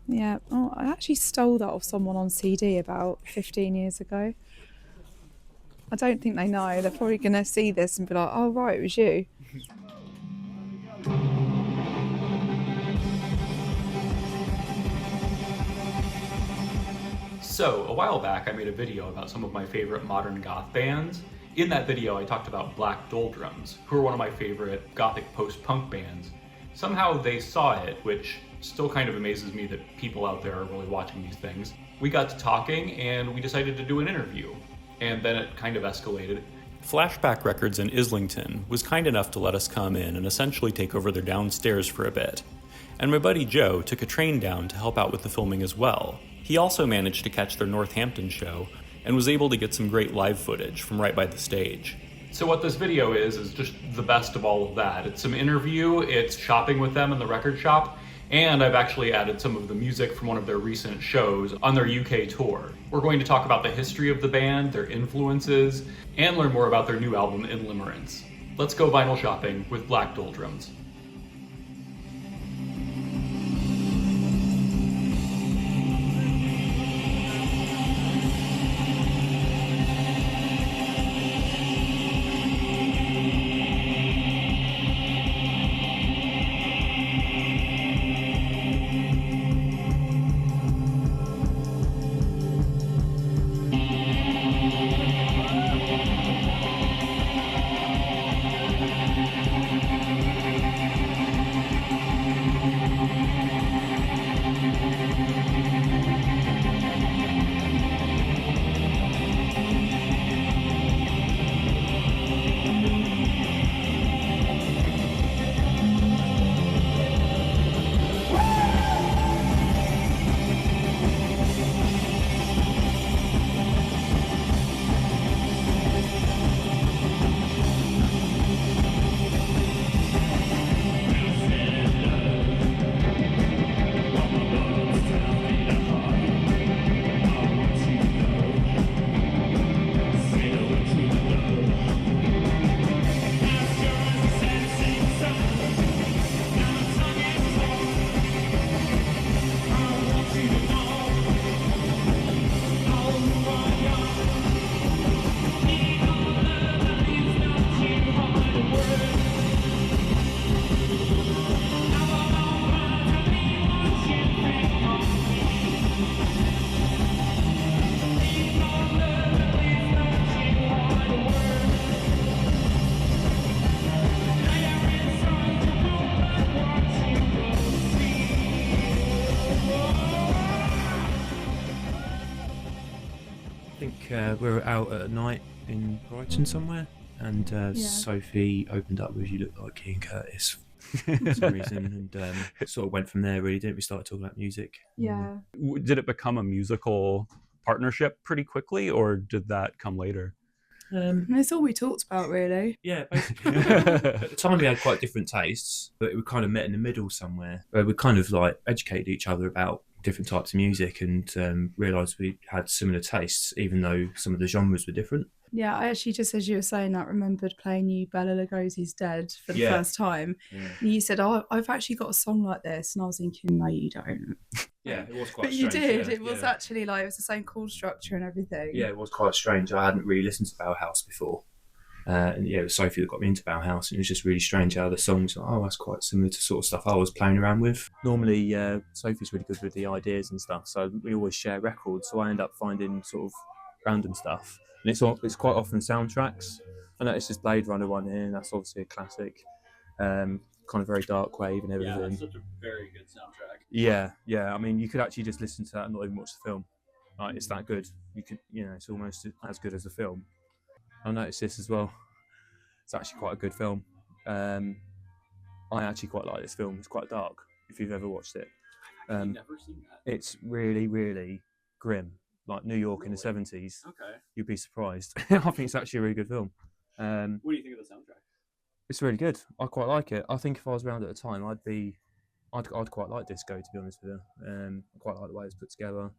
Yeah. Oh, I actually stole that off someone on CD about 15 years ago. I don't think they know. They're probably going to see this and be like, oh, right, it was you. So, a while back I made a video about some of my favorite modern goth bands. In that video I talked about Black Doldrums, who are one of my favorite gothic post-punk bands. Somehow they saw it, which still kind of amazes me that people out there are really watching these things. We got to talking and we decided to do an interview. And then it kind of escalated. Flashback Records in Islington was kind enough to let us come in and essentially take over their downstairs for a bit. And my buddy Joe took a train down to help out with the filming as well. He also managed to catch their Northampton show and was able to get some great live footage from right by the stage. So what this video is just the best of all of that. It's some interview, it's shopping with them in the record shop, and I've actually added some of the music from one of their recent shows on their UK tour. We're going to talk about the history of the band, their influences, and learn more about their new album, In Limerence. Let's go vinyl shopping with Black Doldrums. We were out at night in Brighton somewhere, and Sophie opened up with "You Look Like Keane Curtis" for some reason, and sort of went from there. Really, didn't we? Started talking about music. Yeah. Did it become a musical partnership pretty quickly, or did that come later? It's all we talked about, really. Yeah, basically. At the time, we had quite different tastes, but we kind of met in the middle somewhere, where we kind of like educated each other about different types of music and realised we had similar tastes, even though some of the genres were different. Yeah, I actually, just as you were saying that, remembered playing you Bela Lugosi's Dead for the first time. Yeah. And you said, oh, I've actually got a song like this. And I was thinking, no, you don't. Yeah, it was quite but strange. But you did. Yeah, it was actually like, it was the same chord structure and everything. Yeah, it was quite strange. I hadn't really listened to Bauhaus before. And yeah, it was Sophie that got me into Bauhaus, and it was just really strange how the songs, that's quite similar to sort of stuff I was playing around with. Normally, Sophie's really good with the ideas and stuff, so we always share records, so I end up finding sort of random stuff. And it's quite often soundtracks. I noticed this Blade Runner one here, and that's obviously a classic. Kind of very dark wave and everything. Yeah, that's such a very good soundtrack. Yeah. I mean, you could actually just listen to that and not even watch the film. Like, it's that good. You could, it's almost as good as the film. I noticed this as well. It's actually quite a good film. I actually quite like this film. It's quite dark, if you've ever watched it. I've never seen that. It's really, really grim, like New York in the 70s. Okay. You'd be surprised. I think it's actually a really good film. What do you think of the soundtrack? It's really good. I quite like it. I think if I was around at the time, I'd quite like disco, to be honest with you. I quite like the way it's put together.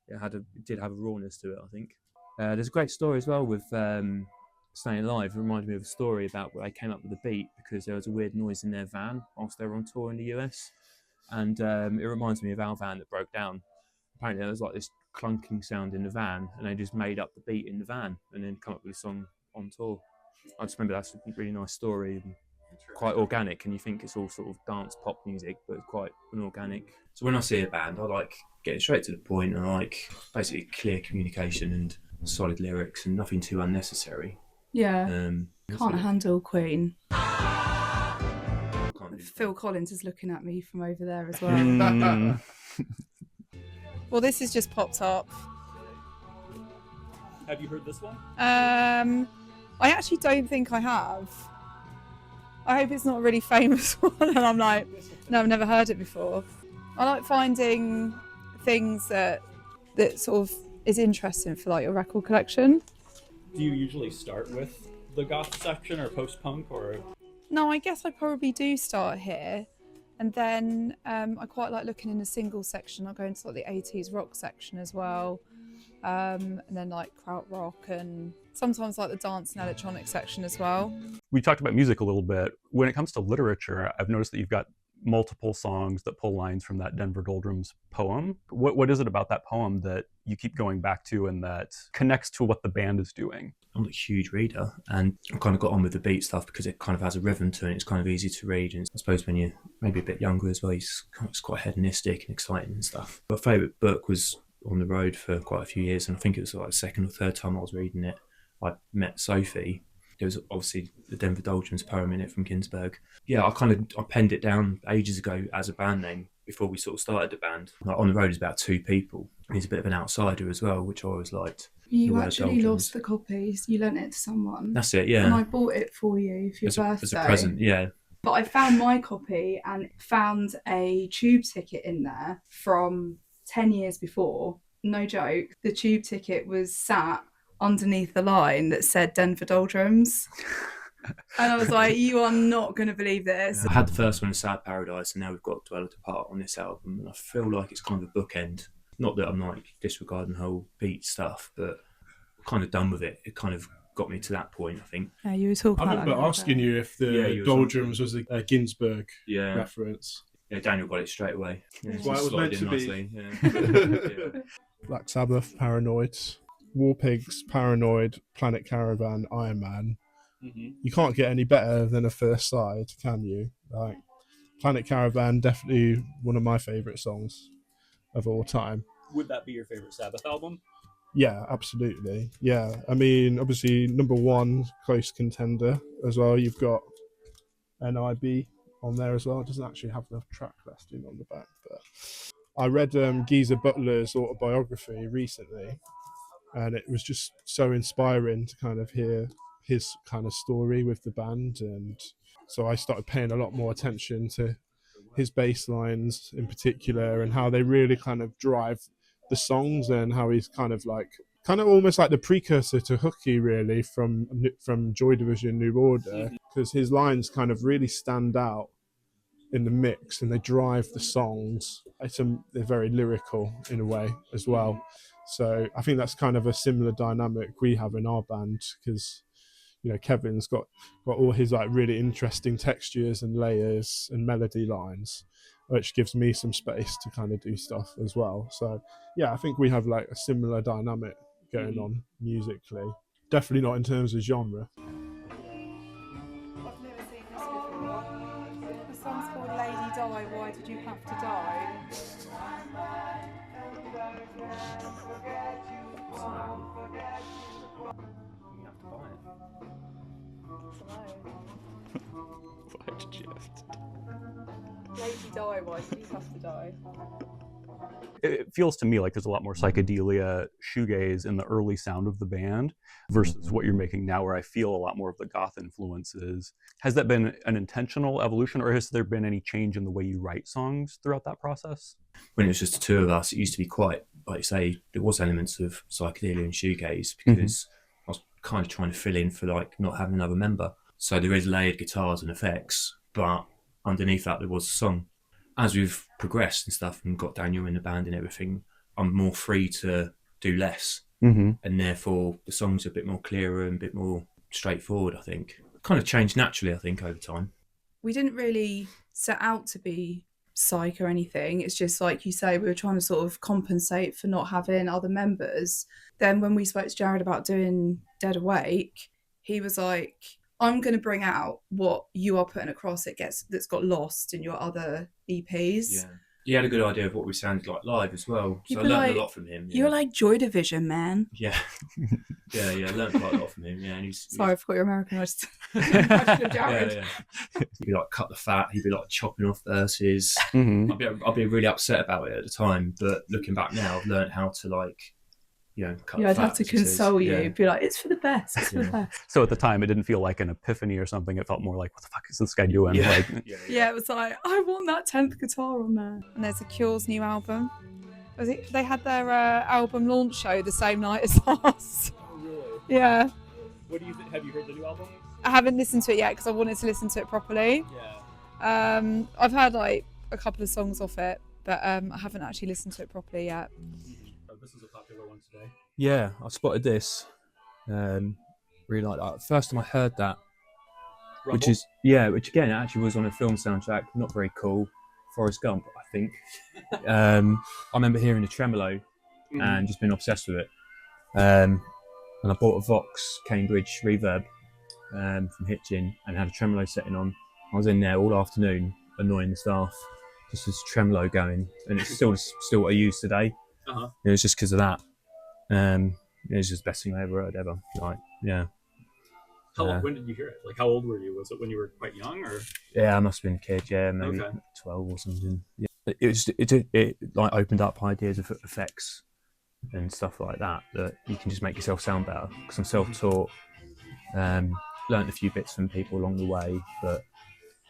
It did have a rawness to it, I think. There's a great story as well with Staying Alive. It reminded me of a story about where they came up with the beat because there was a weird noise in their van whilst they were on tour in the US. and it reminds me of our van that broke down. Apparently there was like this clunking sound in the van, and they just made up the beat in the van and then come up with a song on tour. I just remember that's a really nice story, and quite organic, and you think it's all sort of dance pop music, but it's quite organic. So when I see a band, I like getting straight to the point, and I like basically clear communication and solid lyrics and nothing too unnecessary. Yeah. Can't handle Queen. Can't Phil Collins is looking at me from over there as well. Well, this has just popped up. Have you heard this one? I actually don't think I have. I hope it's not a really famous one. And I'm like, no, I've never heard it before. I like finding things that sort of is interesting for like your record collection. Do you usually start with the goth section or post-punk or? No, I guess I probably do start here. And then I quite like looking in the single section. I go into like the 80s rock section as well. And then like krautrock and sometimes like the dance and electronic section as well. We talked about music a little bit. When it comes to literature, I've noticed that you've got multiple songs that pull lines from that Denver Doldrums poem. What is it about that poem that you keep going back to and that connects to what the band is doing? I'm not a huge reader, and I kind of got on with the beat stuff because it kind of has a rhythm to it. It's kind of easy to read, and I suppose when you're maybe a bit younger as well, it's quite hedonistic and exciting and stuff. My favourite book was On the Road for quite a few years, and I think it was like the second or third time I was reading it, I met Sophie. There was obviously the Denver Doldrums poem in it from Ginsberg. Yeah, I penned it down ages ago as a band name before we sort of started the band. Like On the Road is about two people. And he's a bit of an outsider as well, which I always liked. You actually lost the copies. You lent it to someone. That's it, yeah. And I bought it for you for your birthday. As a present, yeah. But I found my copy and found a tube ticket in there from 10 years before. No joke. The tube ticket was sat underneath the line that said Denver Doldrums. And I was like, you are not going to believe this. I had the first one in Sad Paradise, and now we've got Dweller Depart on this album, and I feel like it's kind of a bookend. Not that I'm like disregarding the whole beat stuff, but I'm kind of done with it. It kind of got me to that point, I think. Yeah, you were talking I remember asking you if the Doldrums was a Ginsberg reference. Yeah, Daniel got it straight away. Yeah, That's why it was meant to be. Yeah. Black Sabbath, Paranoid, War Pigs, Paranoid, Planet Caravan, Iron Man. Mm-hmm. You can't get any better than a first side, can you? Like Planet Caravan, definitely one of my favourite songs of all time. Would that be your favourite Sabbath album? Yeah, absolutely. Yeah, I mean, obviously number one, close contender as well. You've got NIB on there as well. It doesn't actually have the track listing on the back, but I read Geezer Butler's autobiography recently, and it was just so inspiring to kind of hear his kind of story with the band, and so I started paying a lot more attention to his bass lines in particular and how they really kind of drive the songs, and how he's kind of almost like the precursor to Hooky really from Joy Division New Order, because his lines kind of really stand out in the mix and they drive the songs. They're very lyrical in a way as well, so I think that's kind of a similar dynamic we have in our band, because you know Kevin's got all his like really interesting textures and layers and melody lines, which gives me some space to kind of do stuff as well. So yeah, I think we have like a similar dynamic going on musically. Definitely not in terms of genre. I've never seen this before. The song's called Lady Die, Why Did You Have to Die? Why did you have to die? Lady Die, Why Did You Have to Die? It feels to me like there's a lot more psychedelia, shoegaze in the early sound of the band versus what you're making now, where I feel a lot more of the goth influences. Has that been an intentional evolution, or has there been any change in the way you write songs throughout that process? When it was just the two of us, it used to be quite, like you say, there was elements of psychedelia and shoegaze, because I was kind of trying to fill in for like not having another member. So there is layered guitars and effects, but underneath that there was a song. As we've progressed and stuff and got Daniel in the band and everything, I'm more free to do less. And therefore the songs are a bit more clearer and a bit more straightforward, I think. Kind of changed naturally, I think, over time. We didn't really set out to be psych or anything. It's just like you say, we were trying to sort of compensate for not having other members. Then when we spoke to Jared about doing Dead Awake, he was like, I'm going to bring out what you are putting across that's got lost in your other EPs. Yeah. He had a good idea of what we sounded like live as well. So I learned a lot from him. You're like Joy Division, man. Yeah. I learned quite a lot from him. Yeah. And Sorry, I forgot you're American. I just impression of Jared. He'd be like, cut the fat. He'd be like chopping off verses. Mm-hmm. I'd be really upset about it at the time. But looking back now, I've learned how to like, cut the I'd fat, have to console you. Yeah. Be like, it's for the best. It's for the best. So at the time, it didn't feel like an epiphany or something. It felt more like, what the fuck is this guy doing? Yeah. Like, Yeah, it was like, I want that 10th guitar on there. And there's The Cure's new album. They had their album launch show the same night as us. Oh, really? Yeah. What do you think? Have you heard the new album? I haven't listened to it yet because I wanted to listen to it properly. Yeah. I've heard like a couple of songs off it, but I haven't actually listened to it properly yet. Oh, this is a popular one today. Yeah, I spotted this. Really like that. First time I heard that, Rumble? which again actually was on a film soundtrack. Not very cool. Forrest Gump, I think. I remember hearing the tremolo and just being obsessed with it. And I bought a Vox Cambridge reverb from Hitchin and had a tremolo setting on. I was in there all afternoon annoying the staff, just this tremolo going, and it's still what I use today. It was just because of that. It was just the best thing I ever heard ever. Like, yeah. When did you hear it? Like, how old were you? Was it when you were quite young, or? Yeah, I must have been a kid. Yeah, maybe 12 or something. Yeah. It like opened up ideas of effects and stuff like that you can just make yourself sound better. Because I'm self-taught, learned a few bits from people along the way, but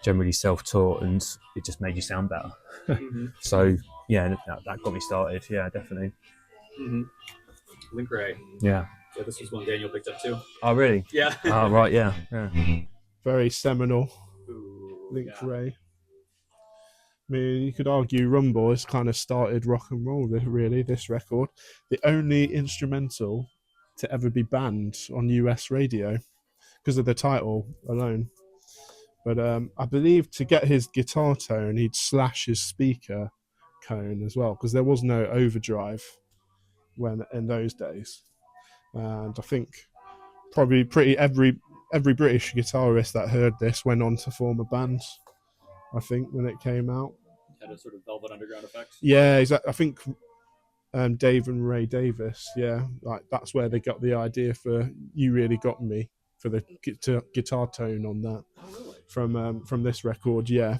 generally self-taught, and it just made you sound better. So yeah, that got me started. Yeah, definitely. Link Ray. Yeah. Yeah, this was one Daniel picked up too. Oh really? Yeah. Oh right. Yeah. Very seminal. Link Ray. I mean, you could argue Rumble has kind of started rock and roll, really, this record. The only instrumental to ever be banned on US radio because of the title alone. But I believe to get his guitar tone, he'd slash his speaker cone as well, because there was no overdrive in those days. And I think probably every British guitarist that heard this went on to form a band, I think, when it came out. Had a sort of Velvet Underground effect. Yeah, exactly. I think Dave and Ray Davis, yeah, like that's where they got the idea for "You Really Got Me" for the guitar tone on that. Oh, really? From this record, yeah.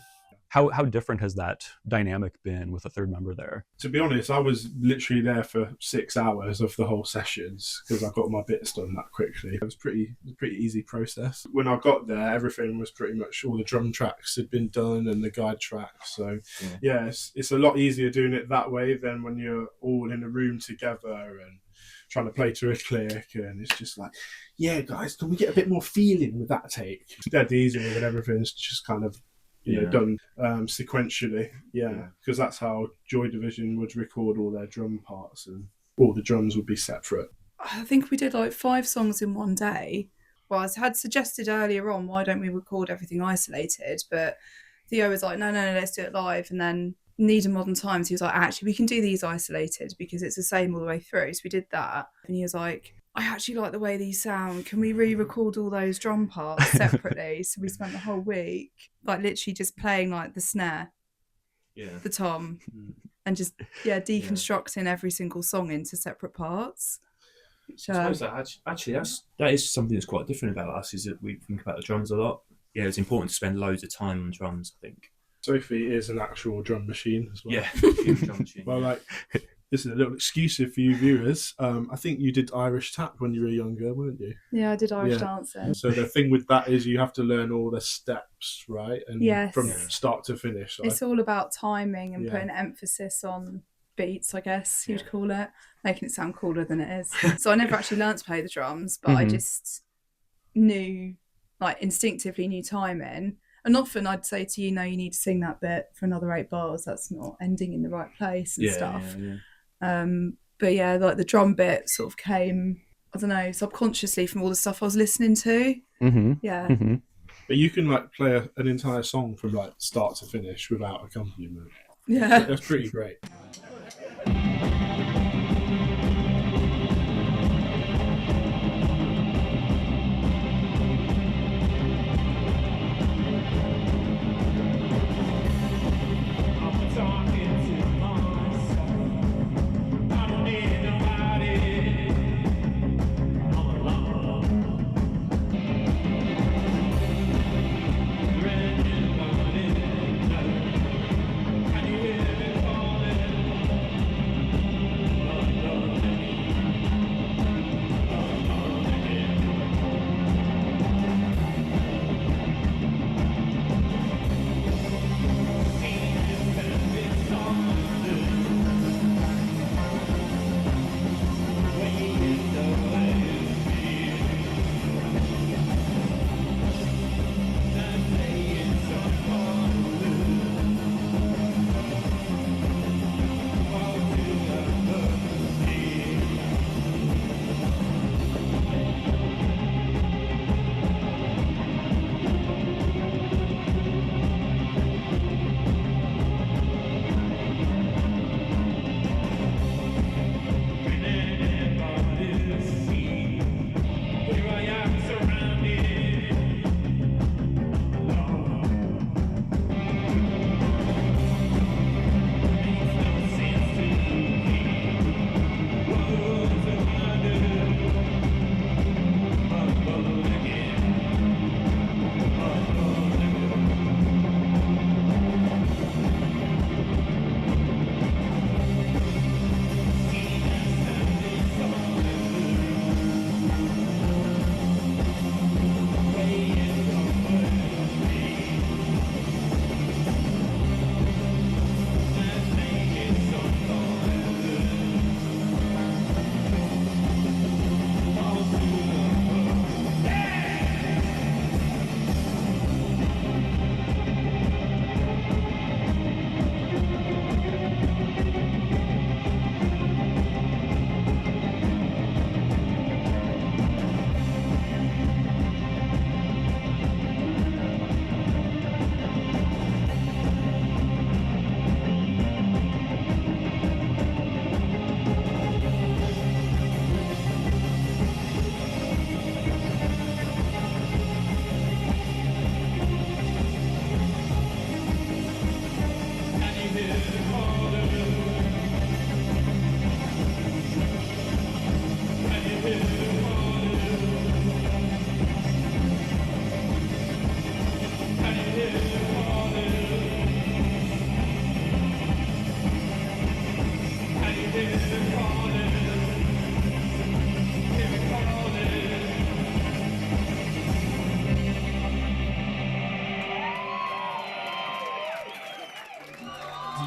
How different has that dynamic been with a third member there? To be honest, I was literally there for 6 hours of the whole sessions because I got my bits done that quickly. It was a pretty easy process. When I got there, everything was pretty much, all the drum tracks had been done and the guide tracks. So yeah, it's a lot easier doing it that way than when you're all in a room together and trying to play to a click, and it's just like, yeah, guys, can we get a bit more feeling with that take? It's dead easy when everything's just kind of done sequentially, because that's how Joy Division would record all their drum parts, and all the drums would be separate. I think we did like 5 songs in one day. Well, I had suggested earlier on, why don't we record everything isolated? But Theo was like, no, let's do it live. And then Need in Modern Times, he was like, actually, we can do these isolated because it's the same all the way through. So we did that. And he was like, I actually like the way these sound. Can we re-record all those drum parts separately? So we spent the whole week like literally just playing like the snare, the tom, and just deconstructing every single song into separate parts. Which, I suppose that is something that's quite different about us, is that we think about the drums a lot. Yeah, it's important to spend loads of time on drums, I think. Sophie is an actual drum machine as well. Yeah, huge drum machine. Well, like, this is a little exclusive for you viewers. I think you did Irish tap when you were younger, weren't you? Yeah, I did Irish dancing. So the thing with that is you have to learn all the steps, right? And from start to finish. It's all about timing and putting emphasis on beats, I guess you'd call it, making it sound cooler than it is. So I never actually learned to play the drums, but I just knew, like, instinctively knew timing. And often I'd say to you, no, you need to sing that bit for another 8 bars. That's not ending in the right place and stuff. But yeah, like the drum bit sort of came, I don't know, subconsciously from all the stuff I was listening to. But you can like play an entire song from like start to finish without accompaniment. Yeah. That's pretty great.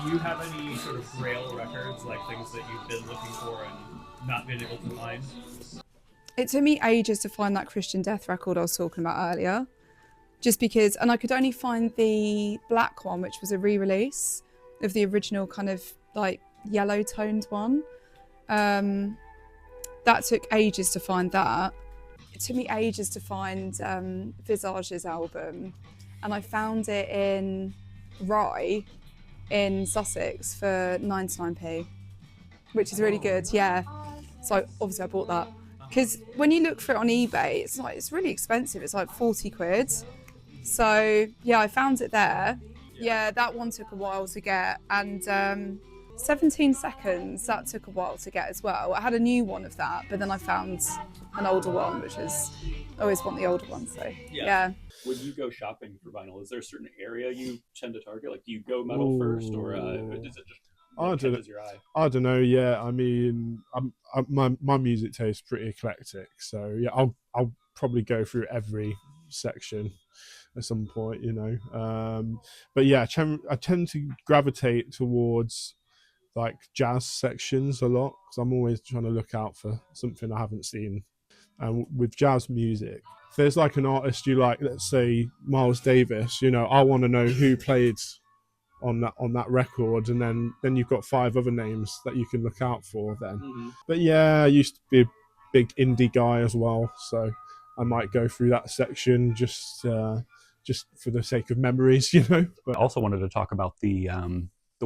Do you have any sort of grail records, like things that you've been looking for and not been able to find? It took me ages to find that Christian Death record I was talking about earlier. Just because, and I could only find the black one, which was a re-release of the original kind of like yellow toned one. That took ages to find that. It took me ages to find Visage's album, and I found it in Rye in Sussex for 99p, which is really good, yeah. So obviously I bought that. Because when you look for it on eBay, it's really expensive. It's like 40 quid. So yeah, I found it there. Yeah, that one took a while to get. And 17 Seconds, that took a while to get as well. I had a new one of that, but then I found an older one, which is, I always want the older one, so yeah. When you go shopping for vinyl, is there a certain area you tend to target? Like, do you go metal first, or does it just catches your eye? I don't know. Yeah, I mean, my music taste is pretty eclectic, so yeah, I'll probably go through every section at some point, you know. But yeah, I tend to gravitate towards like jazz sections a lot because I'm always trying to look out for something I haven't seen. And with jazz music, if there's like an artist you like, let's say Miles Davis, you know, I want to know who played on that record, and then you've got 5 other names that you can look out for then. Mm-hmm. But yeah, I used to be a big indie guy as well, so I might go through that section just just for the sake of memories, you know. I But also wanted to talk about the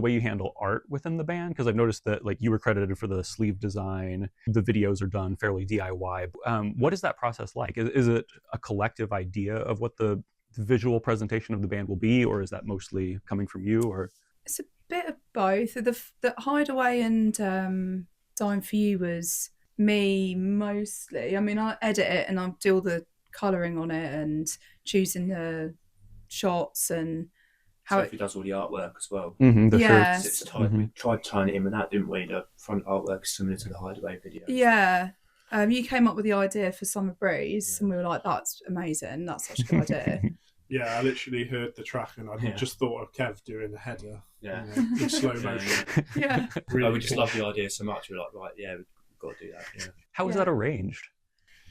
way you handle art within the band, because I've noticed that like you were credited for the sleeve design. The videos are done fairly DIY. What is that process like? Is it a collective idea of what the visual presentation of the band will be, or is that mostly coming from you? Or It's a bit of both. The Hideaway and Dying for You was me mostly. I mean, I edit it and I do all the colouring on it and choosing the shots and how Sophie does all the artwork as well. the Yeah. shirts. It's tied. We tried tying it in with that, didn't we? The front artwork is similar to the Hideaway video. Yeah. You came up with the idea for Summer Breeze, and we were like, "That's amazing! That's such a good idea." yeah, I literally heard the track and I just thought of Kev doing a header. Yeah. In slow motion. Yeah. Really We just cool. love the idea so much. We're like, right, yeah, we've got to do that. Yeah. How was Yeah. that arranged?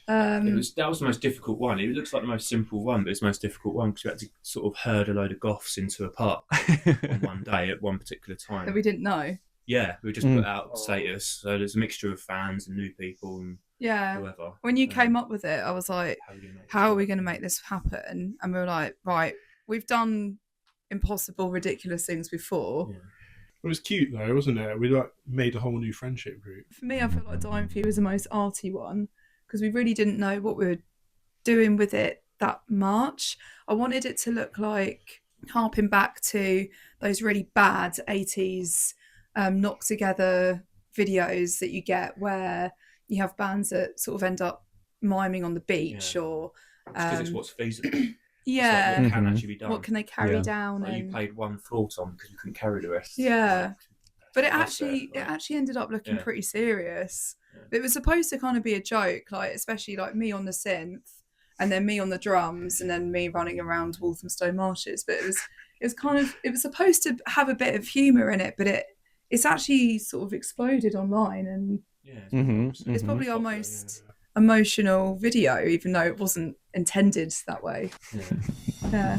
That was the most difficult one. It looks like the most simple one, but it's the most difficult one because we had to sort of herd a load of goths into a park on one day at one particular time. that we didn't know. Yeah, we just put out status. So there's a mixture of fans and new people and Yeah. whoever. When you came up with it, I was like, how are we going to make this happen? And we were like, right, we've done impossible, ridiculous things before. Yeah. It was cute though, wasn't it? We like made a whole new friendship group. For me, I feel like Dying for You was the most arty one because we really didn't know what we were doing with it that much. I wanted it to look like harping back to those really bad 80s knocked together videos that you get where you have bands that sort of end up miming on the beach or because it's what's feasible. yeah, It's like what can actually be done. what can they carry Yeah. down Like you and played one floor on because you couldn't carry the rest. yeah. But it That's actually ended up looking Yeah. pretty serious. Yeah. It was supposed to kind of be a joke, like especially like me on the synth and then me on the drums and then me running around Walthamstow marshes. But it was supposed to have a bit of humour in it, but it's actually sort of exploded online and Yeah, it's probably our most emotional video, even though it wasn't intended that way. Yeah.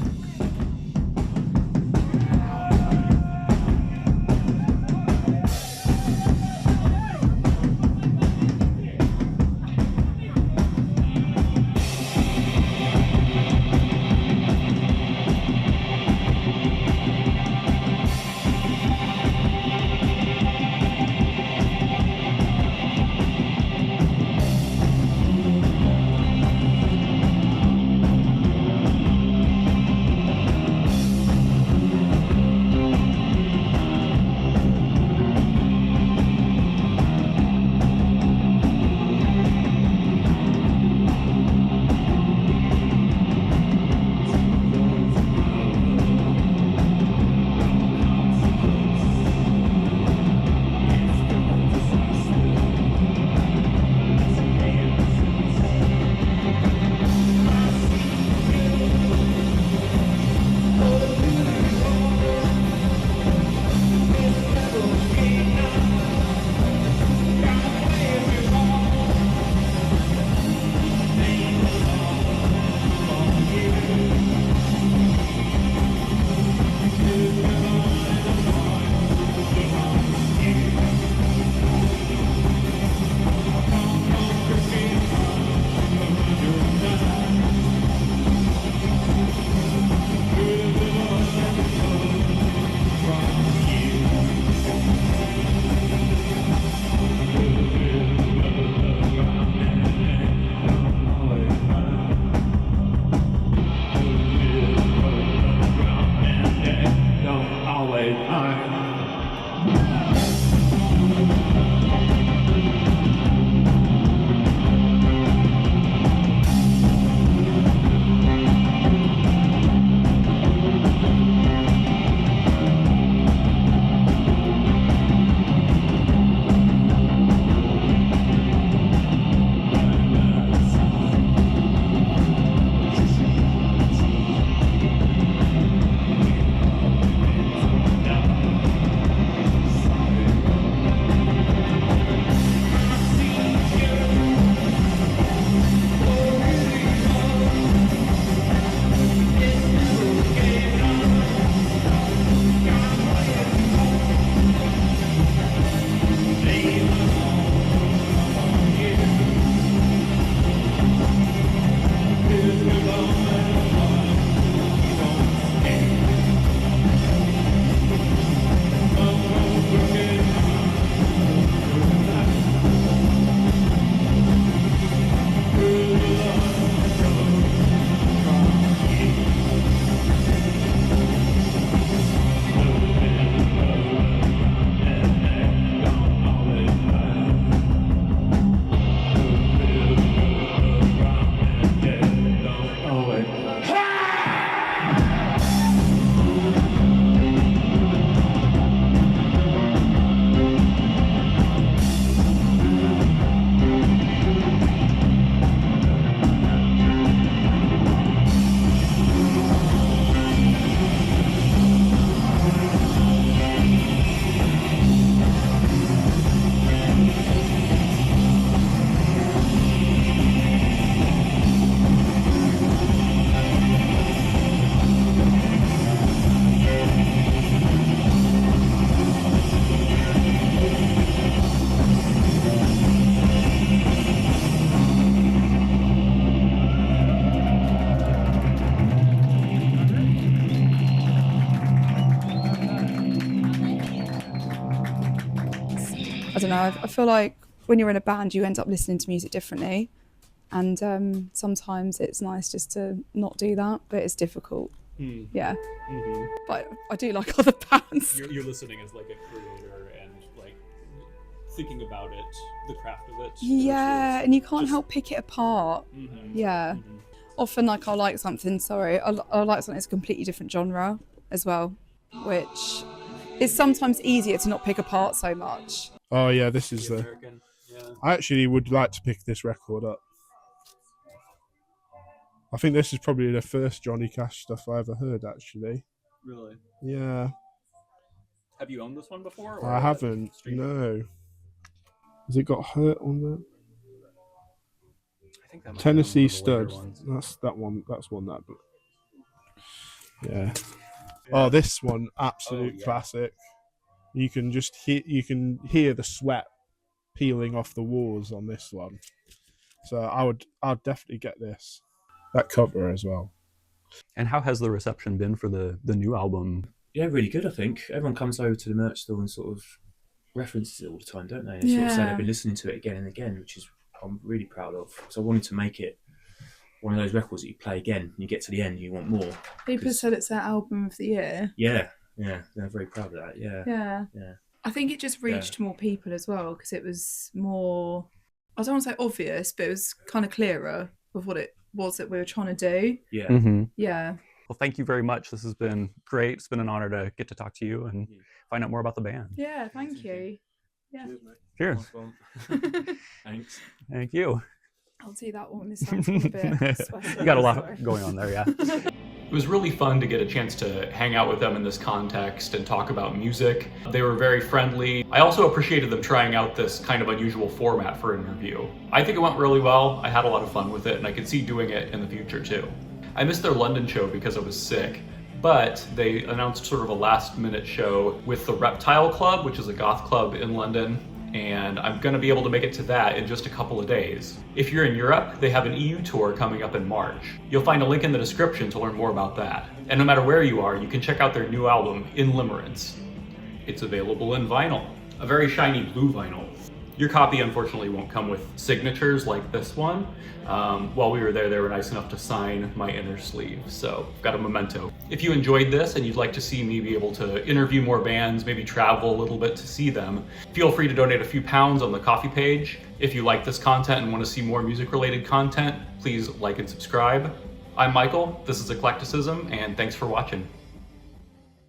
I don't know, I feel like when you're in a band, you end up listening to music differently. And sometimes it's nice just to not do that, but it's difficult. Yeah. But I do like other bands. You're listening as like a creator and like thinking about it, the craft of it. Yeah, and you can't help pick it apart. Yeah. Mm-hmm. Often, like, I'll like something like something that's a completely different genre as well, which is sometimes easier to not pick apart so much. Oh yeah, this is the. American. Yeah. I actually would like to pick this record up. I think this is probably the first Johnny Cash stuff I ever heard, actually. Really? Yeah. Have you owned this one before? Or I haven't. No. Has it got Hurt on there? I think that might Tennessee be one of Stud. the later ones. That's that one. That's one that. Yeah. Oh, this one, absolute classic. You can just hear the sweat peeling off the walls on this one. So I'd definitely get this. That cover as well. And how has the reception been for the new album? Yeah, really good, I think. Everyone comes over to the merch store and sort of references it all the time, don't they? They sort of say they've been listening to it again and again, which is I'm really proud of. So I wanted to make it one of those records that you play again, you get to the end, you want more. People said it's their album of the year. Yeah, they're very proud of that, yeah. I think it just reached more people as well, because it was more, I don't want to say obvious, but it was kind of clearer of what it was that we were trying to do. Yeah. Mm-hmm. Yeah. Well, thank you very much. This has been great. It's been an honor to get to talk to you and find out more about the band. Yeah, thank you. Yeah. Cheers, mate. Cheers. Thanks. Thank you. I'll do that one this time. A bit sweaty. You got a lot going on there, yeah. It was really fun to get a chance to hang out with them in this context and talk about music. They were very friendly. I also appreciated them trying out this kind of unusual format for an interview. I think it went really well. I had a lot of fun with it, and I could see doing it in the future too. I missed their London show because I was sick, but they announced sort of a last-minute show with the Reptile Club, which is a goth club in London, and I'm gonna be able to make it to that in just a couple of days. If you're in Europe, they have an EU tour coming up in March. You'll find a link in the description to learn more about that. And no matter where you are, you can check out their new album, In Limerence. It's available in vinyl, a very shiny blue vinyl. Your copy unfortunately won't come with signatures like this one. While we were there, they were nice enough to sign my inner sleeve, so I've got a memento. If you enjoyed this and you'd like to see me be able to interview more bands, maybe travel a little bit to see them, feel free to donate a few pounds on the Ko-fi page. If you like this content and want to see more music-related content, please like and subscribe. I'm Michael, this is Eclecticism, and thanks for watching.